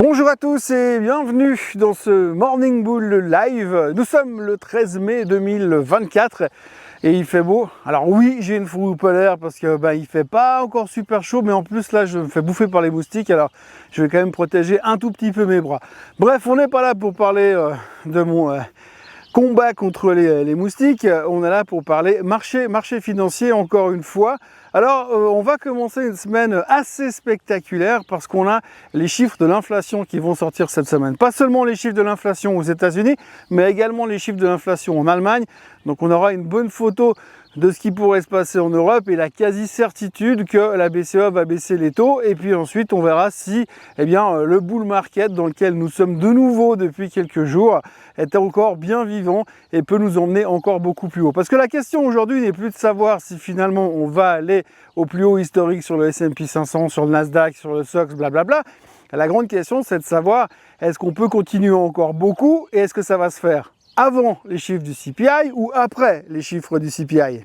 Bonjour à tous et bienvenue dans ce Morning Bull Live. Nous sommes le 13 mai 2024 et il fait beau. Alors oui, j'ai une fourrure polaire parce que il fait pas encore super chaud, mais en plus là je me fais bouffer par les moustiques, alors je vais quand même protéger un tout petit peu mes bras. Bref, on n'est pas là pour parler de mon combat contre les moustiques, on est là pour parler marché financier encore une fois. Alors on va commencer une semaine assez spectaculaire parce qu'on a les chiffres de l'inflation qui vont sortir cette semaine. Pas seulement les chiffres de l'inflation aux États-Unis, mais également les chiffres de l'inflation en Allemagne. Donc on aura une bonne photo de ce qui pourrait se passer en Europe et la quasi-certitude que la BCE va baisser les taux. Et puis ensuite, on verra si le bull market dans lequel nous sommes de nouveau depuis quelques jours est encore bien vivant et peut nous emmener encore beaucoup plus haut. Parce que la question aujourd'hui n'est plus de savoir si finalement on va aller au plus haut historique sur le S&P 500, sur le Nasdaq, sur le SOX, blablabla. La grande question, c'est de savoir est-ce qu'on peut continuer encore beaucoup et est-ce que ça va se faire avant les chiffres du CPI ou après les chiffres du CPI.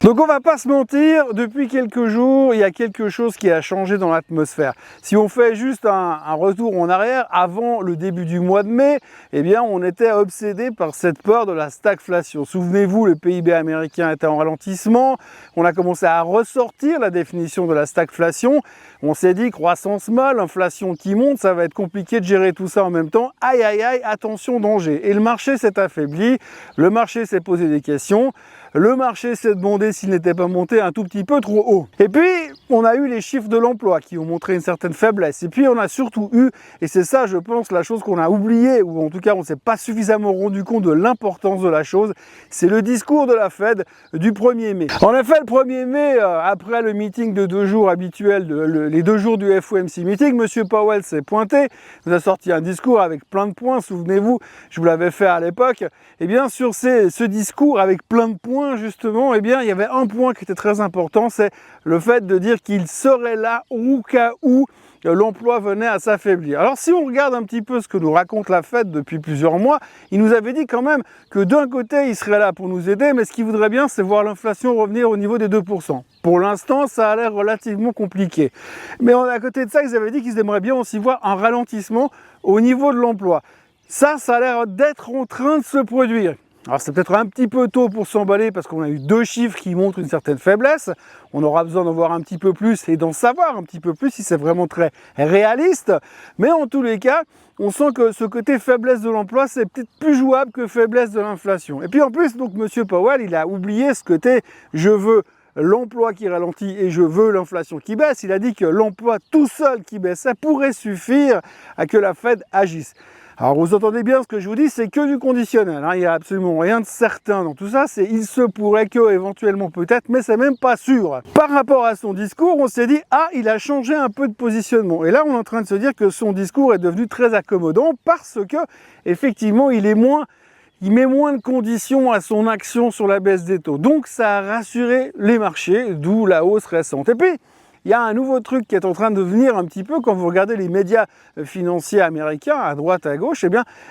Donc on va pas se mentir, depuis quelques jours, il y a quelque chose qui a changé dans l'atmosphère. Si on fait juste un retour en arrière, avant le début du mois de mai, on était obsédé par cette peur de la stagflation. Souvenez-vous, le PIB américain était en ralentissement, on a commencé à ressortir la définition de la stagflation. On s'est dit croissance molle, inflation qui monte, ça va être compliqué de gérer tout ça en même temps. Aïe aïe aïe, attention danger. Et le marché s'est affaibli, le marché s'est posé des questions. Le marché s'est demandé s'il n'était pas monté un tout petit peu trop haut. Et puis, on a eu les chiffres de l'emploi qui ont montré une certaine faiblesse. Et puis, on a surtout eu, et c'est ça, je pense, la chose qu'on a oubliée, ou en tout cas, on ne s'est pas suffisamment rendu compte de l'importance de la chose, c'est le discours de la Fed du 1er mai. En effet, le 1er mai, après le meeting de 2 jours habituel, les 2 jours du FOMC meeting, M. Powell s'est pointé, nous a sorti un discours avec plein de points, souvenez-vous, je vous l'avais fait à l'époque. Et bien, sur ce discours avec plein de points, justement, il y avait un point qui était très important, c'est le fait de dire qu'il serait là au cas où l'emploi venait à s'affaiblir. Alors si on regarde un petit peu ce que nous raconte la Fed depuis plusieurs mois, il nous avait dit quand même que d'un côté il serait là pour nous aider, mais ce qu'il voudrait bien c'est voir l'inflation revenir au niveau des 2%. Pour l'instant ça a l'air relativement compliqué. Mais à côté de ça ils avaient dit qu'ils aimeraient bien aussi voir un ralentissement au niveau de l'emploi. Ça a l'air d'être en train de se produire. Alors c'est peut-être un petit peu tôt pour s'emballer parce qu'on a eu 2 chiffres qui montrent une certaine faiblesse. On aura besoin d'en voir un petit peu plus et d'en savoir un petit peu plus si c'est vraiment très réaliste. Mais en tous les cas, on sent que ce côté faiblesse de l'emploi, c'est peut-être plus jouable que faiblesse de l'inflation. Et puis en plus, donc M. Powell, il a oublié ce côté « je veux ». L'emploi qui ralentit et je veux l'inflation qui baisse. Il a dit que l'emploi tout seul qui baisse, ça pourrait suffire à que la Fed agisse. Alors vous entendez bien ce que je vous dis, c'est que du conditionnel, hein. Il n'y a absolument rien de certain dans tout ça, c'est il se pourrait que, éventuellement peut-être, mais c'est même pas sûr. Par rapport à son discours, on s'est dit, ah, il a changé un peu de positionnement. Et là, on est en train de se dire que son discours est devenu très accommodant parce que, effectivement, il met moins de conditions à son action sur la baisse des taux. Donc ça a rassuré les marchés, d'où la hausse récente. Et puis, il y a un nouveau truc qui est en train de venir un petit peu quand vous regardez les médias financiers américains à droite à gauche,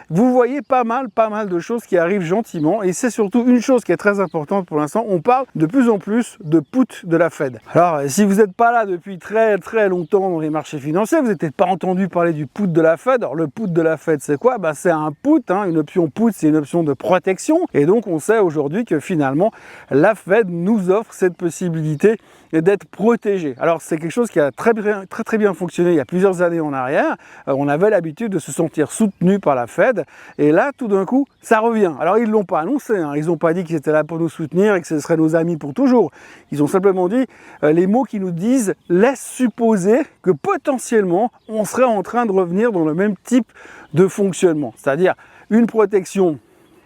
vous voyez pas mal de choses qui arrivent gentiment et c'est surtout une chose qui est très importante pour l'instant, on parle de plus en plus de put de la Fed. Alors si vous n'êtes pas là depuis très longtemps dans les marchés financiers, vous n'avez peut-être pas entendu parler du put de la Fed. Alors le put de la Fed c'est quoi? C'est un put, une option put c'est une option de protection et donc on sait aujourd'hui que finalement la Fed nous offre cette possibilité d'être protégé. Alors c'est quelque chose qui a très bien fonctionné il y a plusieurs années en arrière. On avait l'habitude de se sentir soutenu par la Fed et là tout d'un coup ça revient. Alors ils ne l'ont pas annoncé, ils n'ont pas dit qu'ils étaient là pour nous soutenir et que ce seraient nos amis pour toujours. Ils ont simplement dit les mots qui nous disent laissent supposer que potentiellement on serait en train de revenir dans le même type de fonctionnement, c'est-à-dire une protection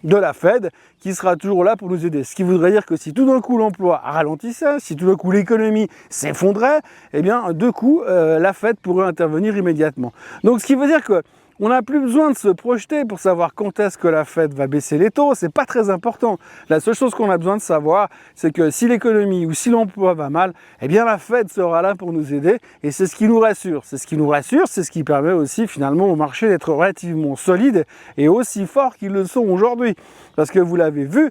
de la Fed qui sera toujours là pour nous aider. Ce qui voudrait dire que si tout d'un coup l'emploi ralentissait, si tout d'un coup l'économie s'effondrait, de coup la Fed pourrait intervenir immédiatement. Donc ce qui veut dire que On n'a plus besoin de se projeter pour savoir quand est-ce que la Fed va baisser les taux, c'est pas très important. La seule chose qu'on a besoin de savoir, c'est que si l'économie ou si l'emploi va mal, eh bien la Fed sera là pour nous aider et c'est ce qui nous rassure. C'est ce qui nous rassure, c'est ce qui permet aussi finalement au marché d'être relativement solide et aussi fort qu'ils le sont aujourd'hui. Parce que vous l'avez vu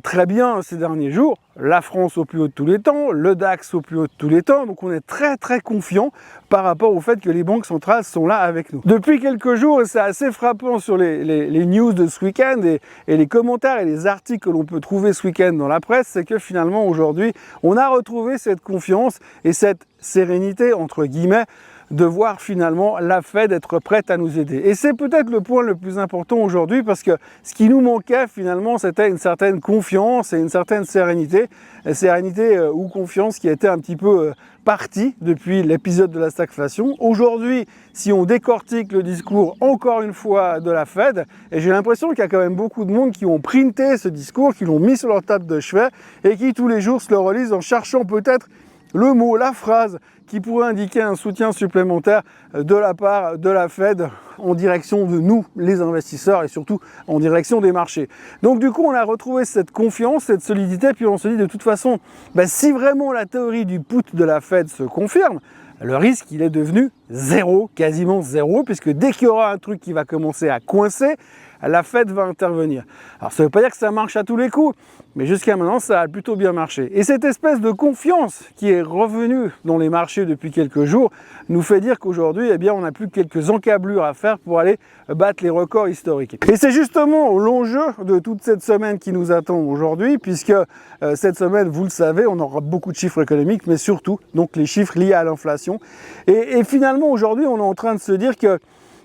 très bien ces derniers jours, la France au plus haut de tous les temps, le DAX au plus haut de tous les temps, donc on est très confiant par rapport au fait que les banques centrales sont là avec nous. Depuis quelques jours, et c'est assez frappant sur les news de ce week-end et les commentaires et les articles que l'on peut trouver ce week-end dans la presse, c'est que finalement aujourd'hui, on a retrouvé cette confiance et cette sérénité, entre guillemets, de voir finalement la Fed être prête à nous aider. Et c'est peut-être le point le plus important aujourd'hui parce que ce qui nous manquait finalement, c'était une certaine confiance et une certaine sérénité. Sérénité ou confiance qui était un petit peu partie depuis l'épisode de la stagflation. Aujourd'hui, si on décortique le discours encore une fois de la Fed, et j'ai l'impression qu'il y a quand même beaucoup de monde qui ont printé ce discours, qui l'ont mis sur leur table de chevet et qui tous les jours se le relisent en cherchant peut-être le mot, la phrase qui pourrait indiquer un soutien supplémentaire de la part de la Fed en direction de nous, les investisseurs, et surtout en direction des marchés. Donc du coup, on a retrouvé cette confiance, cette solidité, puis on se dit de toute façon, si vraiment la théorie du put de la Fed se confirme, le risque, il est devenu zéro, quasiment zéro, puisque dès qu'il y aura un truc qui va commencer à coincer, la Fed va intervenir. Alors ça ne veut pas dire que ça marche à tous les coups, mais jusqu'à maintenant, ça a plutôt bien marché. Et cette espèce de confiance qui est revenue dans les marchés depuis quelques jours nous fait dire qu'aujourd'hui, eh bien, on n'a plus que quelques encablures à faire pour aller battre les records historiques. Et c'est justement l'enjeu de toute cette semaine qui nous attend aujourd'hui, puisque cette semaine, vous le savez, on aura beaucoup de chiffres économiques, mais surtout donc les chiffres liés à l'inflation. Et finalement, aujourd'hui, on est en train de se dire que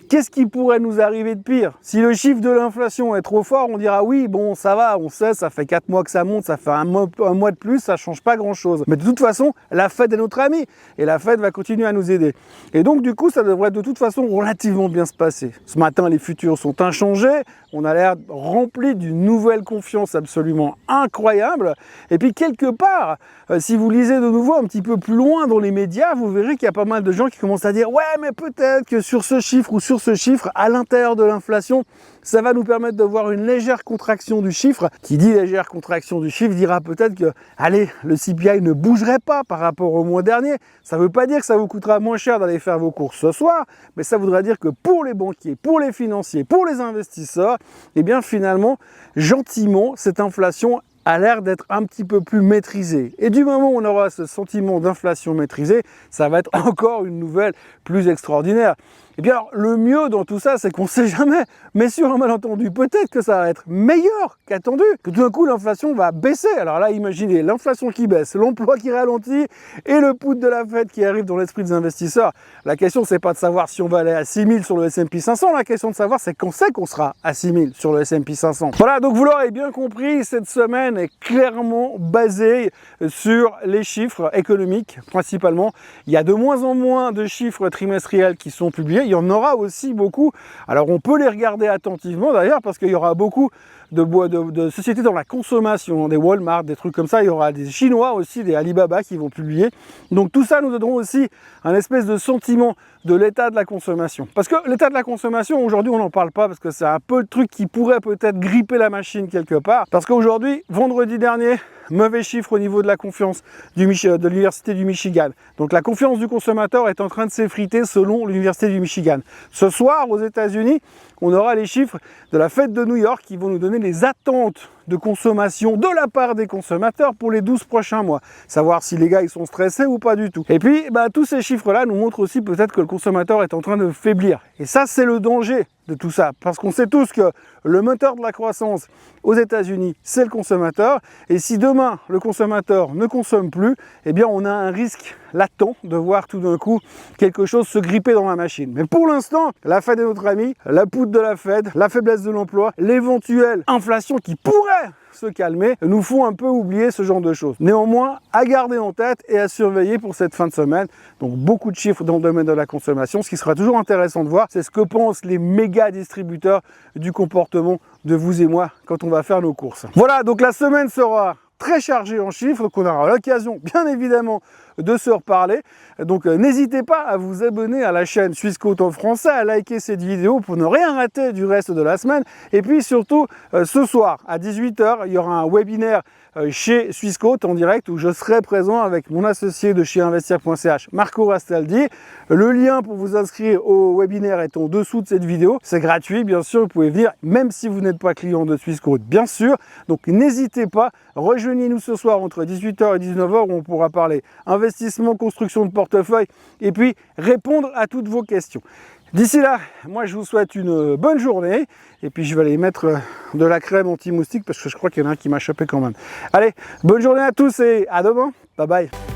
qu'est-ce qui pourrait nous arriver de pire? Si le chiffre de l'inflation est trop fort, on dira oui, bon, ça va, on sait, ça fait 4 mois que ça monte, ça fait un mois de plus, ça change pas grand-chose. Mais de toute façon, la Fed est notre amie et la Fed va continuer à nous aider. Et donc, du coup, ça devrait de toute façon relativement bien se passer. Ce matin, les futurs sont inchangés, on a l'air rempli d'une nouvelle confiance absolument incroyable. Et puis, quelque part, si vous lisez de nouveau un petit peu plus loin dans les médias, vous verrez qu'il y a pas mal de gens qui commencent à dire « Ouais, mais peut-être que sur ce chiffre ou sur ce chiffre, à l'intérieur de l'inflation, ça va nous permettre de voir une légère contraction du chiffre. » Qui dit légère contraction du chiffre dira peut-être que, allez, le CPI ne bougerait pas par rapport au mois dernier. Ça ne veut pas dire que ça vous coûtera moins cher d'aller faire vos courses ce soir, mais ça voudrait dire que pour les banquiers, pour les financiers, pour les investisseurs, eh bien finalement, gentiment, cette inflation a l'air d'être un petit peu plus maîtrisée. Et du moment où on aura ce sentiment d'inflation maîtrisée, ça va être encore une nouvelle plus extraordinaire. Et bien alors, le mieux dans tout ça, c'est qu'on ne sait jamais, mais sur un malentendu, peut-être que ça va être meilleur qu'attendu, que tout d'un coup l'inflation va baisser. Alors là, imaginez l'inflation qui baisse, l'emploi qui ralentit et le put de la Fed qui arrive dans l'esprit des investisseurs. La question, c'est pas de savoir si on va aller à 6000 sur le S&P 500, la question de savoir, c'est quand c'est qu'on sera à 6000 sur le S&P 500. Voilà, donc vous l'aurez bien compris, cette semaine est clairement basée sur les chiffres économiques, principalement. Il y a de moins en moins de chiffres trimestriels qui sont publiés. Il y en aura aussi beaucoup. Alors on peut les regarder attentivement d'ailleurs parce qu'il y aura beaucoup de sociétés dans la consommation, des Walmart, des trucs comme ça. Il y aura des Chinois aussi, des Alibaba qui vont publier. Donc tout ça nous donneront aussi un espèce de sentiment de l'état de la consommation. Parce que l'état de la consommation, aujourd'hui, on n'en parle pas parce que c'est un peu le truc qui pourrait peut-être gripper la machine quelque part. Parce qu'aujourd'hui, vendredi dernier, mauvais chiffre au niveau de la confiance de l'Université du Michigan. Donc la confiance du consommateur est en train de s'effriter selon l'Université du Michigan. Ce soir, aux États-Unis, on aura les chiffres de la Fed de New York qui vont nous donner les attentes de consommation de la part des consommateurs pour les 12 prochains mois. Savoir si les gars ils sont stressés ou pas du tout. Et puis, tous ces chiffres-là nous montrent aussi peut-être que le consommateur est en train de faiblir. Et ça, c'est le danger de tout ça. Parce qu'on sait tous que le moteur de la croissance aux États-Unis, c'est le consommateur. Et si demain, le consommateur ne consomme plus, eh bien, on a un risque latent de voir tout d'un coup quelque chose se gripper dans la machine. Mais pour l'instant, la Fed est notre ami, la poudre de la Fed, la faiblesse de l'emploi, l'éventuelle inflation qui pourrait se calmer, nous font un peu oublier ce genre de choses. Néanmoins, à garder en tête et à surveiller pour cette fin de semaine. Donc beaucoup de chiffres dans le domaine de la consommation. Ce qui sera toujours intéressant de voir, c'est ce que pensent les méga distributeurs du comportement de vous et moi quand on va faire nos courses. Voilà, donc la semaine sera très chargé en chiffres, donc on aura l'occasion, bien évidemment, de se reparler. Donc n'hésitez pas à vous abonner à la chaîne Swissquote en français, à liker cette vidéo pour ne rien rater du reste de la semaine. Et puis surtout, ce soir à 18 h, il y aura un webinaire chez Swissquote en direct où je serai présent avec mon associé de chez investir.ch, Marco Rastaldi. Le lien pour vous inscrire au webinaire est en dessous de cette vidéo. C'est gratuit, bien sûr, vous pouvez venir, même si vous n'êtes pas client de Swissquote, bien sûr. Donc n'hésitez pas, rejoignez-nous ce soir entre 18 h et 19 h où on pourra parler investissement, construction de portefeuille et puis répondre à toutes vos questions. D'ici là, moi je vous souhaite une bonne journée et puis je vais aller mettre de la crème anti-moustique parce que je crois qu'il y en a un qui m'a chopé quand même. Allez, bonne journée à tous et à demain. Bye bye.